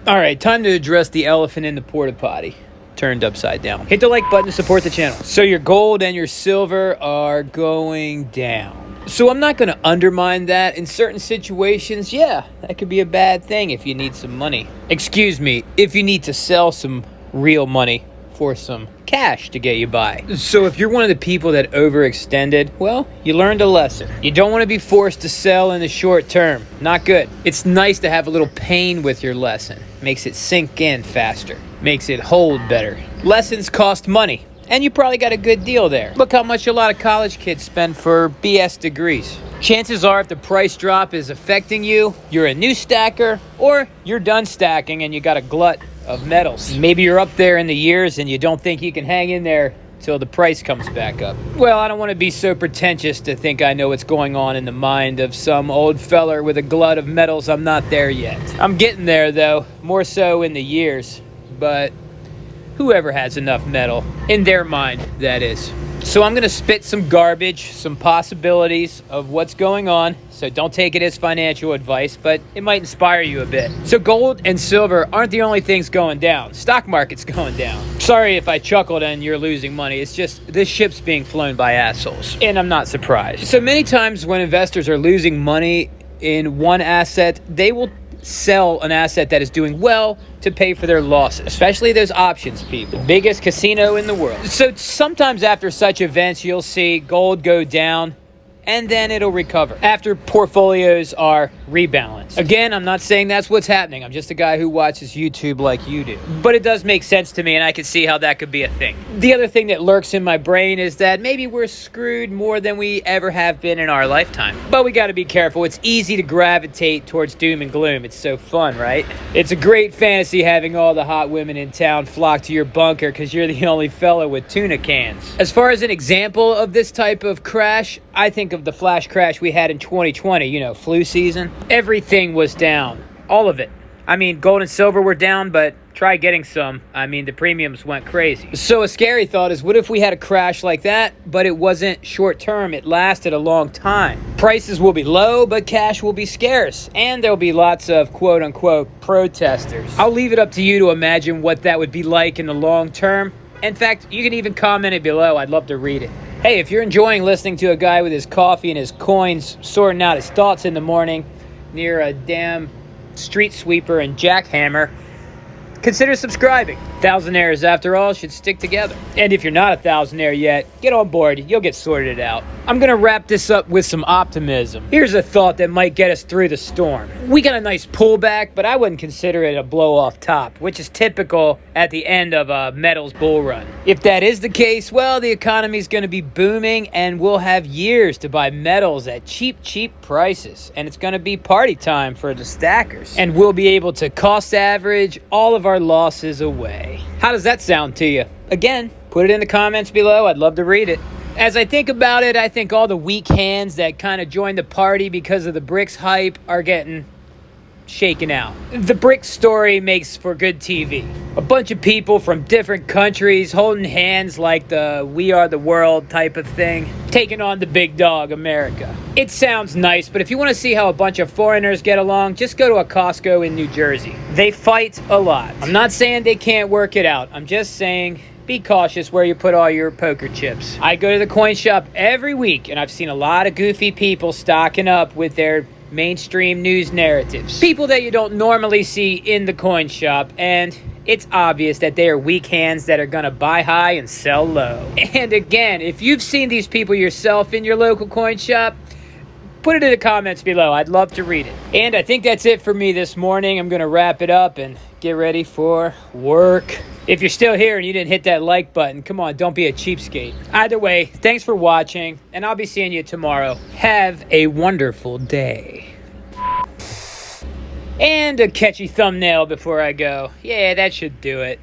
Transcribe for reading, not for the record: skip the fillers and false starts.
All right, time to address the elephant in the porta potty. Turned upside down. Hit the like button to support the channel. So your gold and your silver are going down. So I'm not going to undermine that. In certain situations, yeah, that could be a bad thing if you need some money. Excuse me, if you need to sell some real money for some cash to get you by. So if you're one of the people that overextended, well, you learned a lesson. You don't want to be forced to sell in the short term. Not good. It's nice to have a little pain with your lesson. Makes it sink in faster. Makes it hold better. Lessons cost money. And you probably got a good deal there. Look how much a lot of college kids spend for BS degrees. Chances are if the price drop is affecting you, you're a new stacker, or you're done stacking and you got a glut of metals. Maybe you're up there in the years and you don't think you can hang in there till the price comes back up. Well, I don't want to be so pretentious to think I know what's going on in the mind of some old feller with a glut of metals. I'm not there yet. I'm getting there though, more so in the years, but whoever has enough metal, in their mind, that is. So I'm gonna spit some garbage, some possibilities of what's going on. So don't take it as financial advice, but it might inspire you a bit. So gold and silver aren't the only things going down. Stock market's going down. Sorry if I chuckled and you're losing money. It's just this ship's being flown by assholes. And I'm not surprised. So many times when investors are losing money in one asset, they will sell an asset that is doing well to pay for their losses, especially those options people. The biggest casino in the world. So sometimes after such events, you'll see gold go down and then it'll recover after portfolios are rebalanced. Again, I'm not saying that's what's happening. I'm just a guy who watches YouTube like you do. But it does make sense to me, and I can see how that could be a thing. The other thing that lurks in my brain is that maybe we're screwed more than we ever have been in our lifetime. But we got to be careful. It's easy to gravitate towards doom and gloom. It's so fun, right? It's a great fantasy having all the hot women in town flock to your bunker because you're the only fella with tuna cans. As far as an example of this type of crash, I think of the flash crash we had in 2020, you know, flu season. Everything was down. All of it. I mean, gold and silver were down, but try getting some. I mean, the premiums went crazy. So a scary thought is, what if we had a crash like that, but it wasn't short term? It lasted a long time. Prices will be low, but cash will be scarce. And there'll be lots of quote unquote protesters. I'll leave it up to you to imagine what that would be like in the long term. In fact, you can even comment it below. I'd love to read it. Hey, if you're enjoying listening to a guy with his coffee and his coins sorting out his thoughts in the morning near a damn street sweeper and jackhammer, consider subscribing. Thousandaires, after all, should stick together. And if you're not a thousandaire yet, get on board. You'll get sorted out. I'm going to wrap this up with some optimism. Here's a thought that might get us through the storm. We got a nice pullback, but I wouldn't consider it a blow-off top, which is typical at the end of a metals bull run. If that is the case, well, the economy's going to be booming, and we'll have years to buy metals at cheap, cheap prices. And it's going to be party time for the stackers. And we'll be able to cost average all of our losses away. How does that sound to you? Again, put it in the comments below. I'd love to read it. As I think about it, I think all the weak hands that kind of joined the party because of the BRICS hype are getting shaken out. The BRICS story makes for good TV. A bunch of people from different countries holding hands like the we are the world type of thing, taking on the big dog, America. It sounds nice, but if you want to see how a bunch of foreigners get along, just go to a Costco in New Jersey. They fight a lot. I'm not saying they can't work it out. I'm just saying be cautious where you put all your poker chips. I go to the coin shop every week, and I've seen a lot of goofy people stocking up with their mainstream news narratives. People that you don't normally see in the coin shop, and it's obvious that they are weak hands that are gonna buy high and sell low. And again, if you've seen these people yourself in your local coin shop, put it in the comments below. I'd love to read it. And I think that's it for me this morning. I'm gonna wrap it up and get ready for work. If you're still here and you didn't hit that like button, come on, don't be a cheapskate. Either way, thanks for watching, and I'll be seeing you tomorrow. Have a wonderful day. And a catchy thumbnail before I go. Yeah, that should do it.